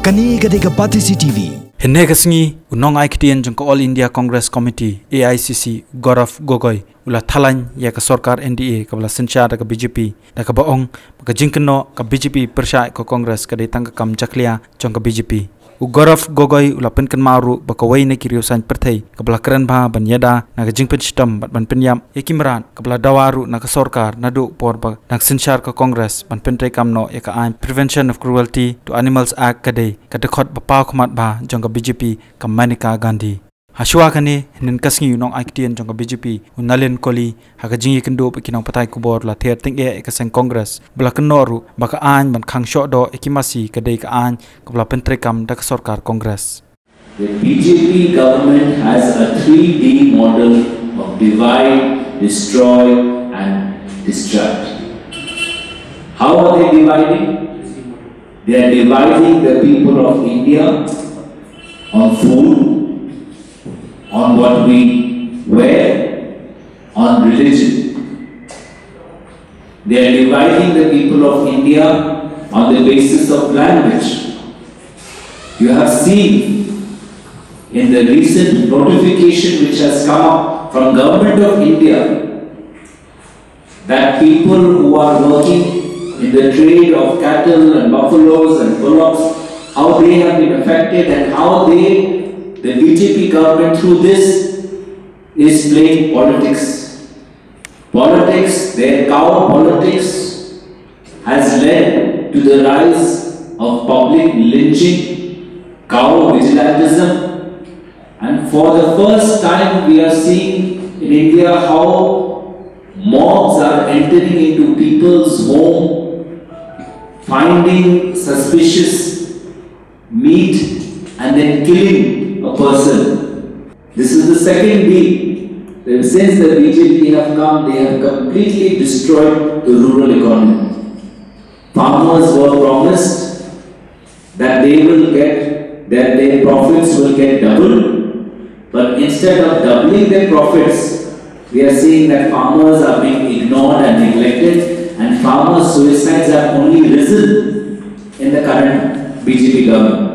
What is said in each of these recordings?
Kani gadega Patisi TV. Henne kasngi unong aiktian jong All India Congress Committee AICC Gaurav Gogoi ula thalan ya ka sarkar NDA kabla sincha da ka BJP da ka baong ka Kynnoh ka BJP persya ko Congress ka detang ka kam jaklia jong ka BJP Gaurav Gogoi ula penkan maru bakawai ne kiriusan perthai kabla keren ba banyada na ka jingpen sistem ban penyam ekimran kabla dawaru na ka sarkar nadu por ba na sinchar ka Congress ban pentai kamno ya ka Prevention of Cruelty to Animals Act kadai ka dekhot bapa khmat ba jong ka BJP ka Manika Gandhi Hashwa kane nin kasngi unong aiktian jong ka BJP unalen koli ha ka jingi kendo kinong patai kubor la ther ting e ka sang Congress bla kenoru baka an ban Khang Shoh do ekimasi kadai ka an kabla pentre kam da ka sarkar Congress. The BJP government has a 3D model of divide, destroy and distract. How are they dividing? They are dividing the people of India on food, on what we wear, on religion. They are dividing the people of India on the basis of language. You have seen in the recent notification which has come up from Government of India that people who are working in the trade of cattle and buffaloes and bullocks, how they have been affected and how the BJP government through this is playing politics. Politics, their cow politics has led to the rise of public lynching, cow vigilantism, and for the first time we are seeing in India how mobs are entering into people's home, finding suspicious meat and then killing a person. This is the second week. Since the BJP have come, they have completely destroyed the rural economy. Farmers were promised that they will get, that their profits will get doubled, but instead of doubling their profits, we are seeing that farmers are being ignored and neglected, and farmer suicides have only risen in the current BJP government.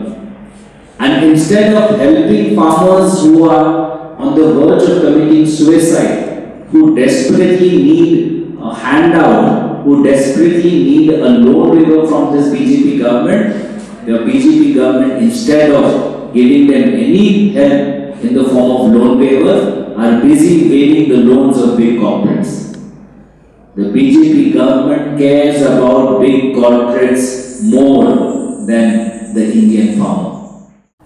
And instead of helping farmers who are on the verge of committing suicide, who desperately need a handout, who desperately need a loan waiver from this BJP government, the BJP government, instead of giving them any help in the form of loan waiver, are busy waiving the loans of big corporates. The BJP government cares about big corporates more than the Indian farmer.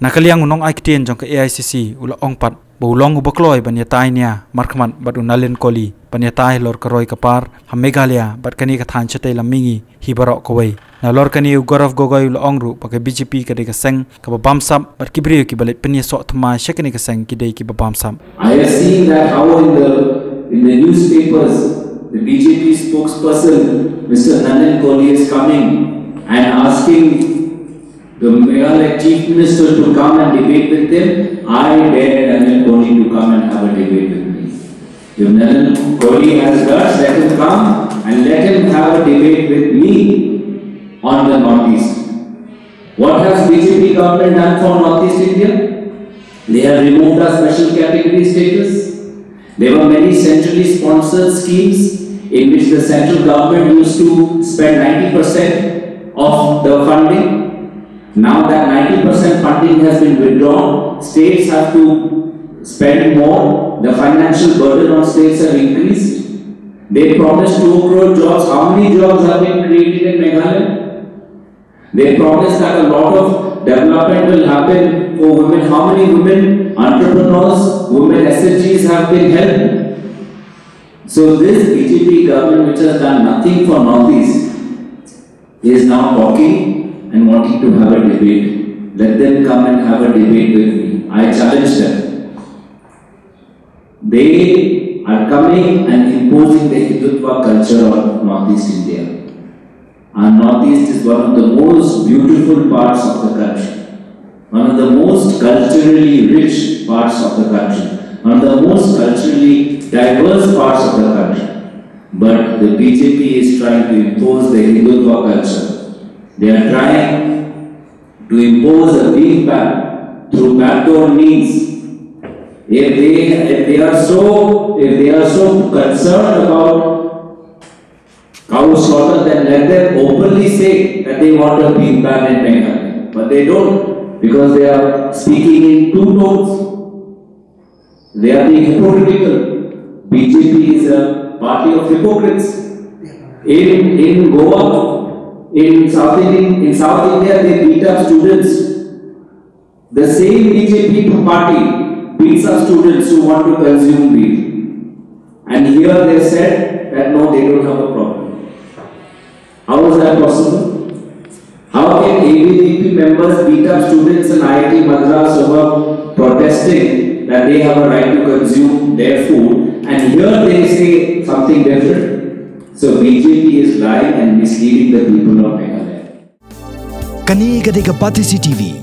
Markylliang unong aiktian jong ka AICC ula ongpat baulong ubakloi banyatai nia markman bat unalen koli banyatai lor karoi kapar ha Meghalaya bat kani ka than chatai lamingi hibarok kawai na lor kani Gaurav Gogoi ula ongru pakai BJP ka de ka seng ka bamsam bat kibriu ki balik penia sok thma shekani ka seng ki dei ki bamsam. I have seen that how in the newspapers the BJP spokesperson Mr. Nandan Kohli is coming and asking the Meghalaya Chief Minister to come and debate with them. I dare Nandan Kohli to come and have a debate with me. If Nandan Kohli has guts, let him come and let him have a debate with me on the Northeast. What has BJP government done for Northeast India? They have removed our special category status. There were many centrally sponsored schemes in which the central government used to spend 90% of the funding. Now that 90% funding has been withdrawn, states have to spend more. The financial burden on states have increased. They promised 2 crore jobs. How many jobs have been created in Meghalaya? They promised that a lot of development will happen for women. How many women entrepreneurs, women SHGs have been helped? So this BJP government, which has done nothing for Northeast, is now talking and wanting to have a debate. Let them come and have a debate with me. I challenge them. They are coming and imposing the Hindutva culture on Northeast India. Our Northeast is one of the most beautiful parts of the country, one of the most culturally rich parts of the country, one of the most culturally diverse parts of the country. But the BJP is trying to impose the Hindutva culture. They are trying to impose a beef ban through backdoor means. If they are so concerned about cow slaughter, then let them openly say that they want a beef ban in Meghalaya. But they don't, because they are speaking in two tones. They are being hypocritical. BJP is a party of hypocrites. In Goa, in South India, they beat up students. The same BJP party beats up students who want to consume weed. And here they said that no, they don't have a problem. How is that possible? How can ABVP members beat up students in IIT Madras over protesting that they have a right to consume their food, and here they say something different? So BJP is lying and misleading the people of Meghalaya. Kani Kadeka Patisi TV.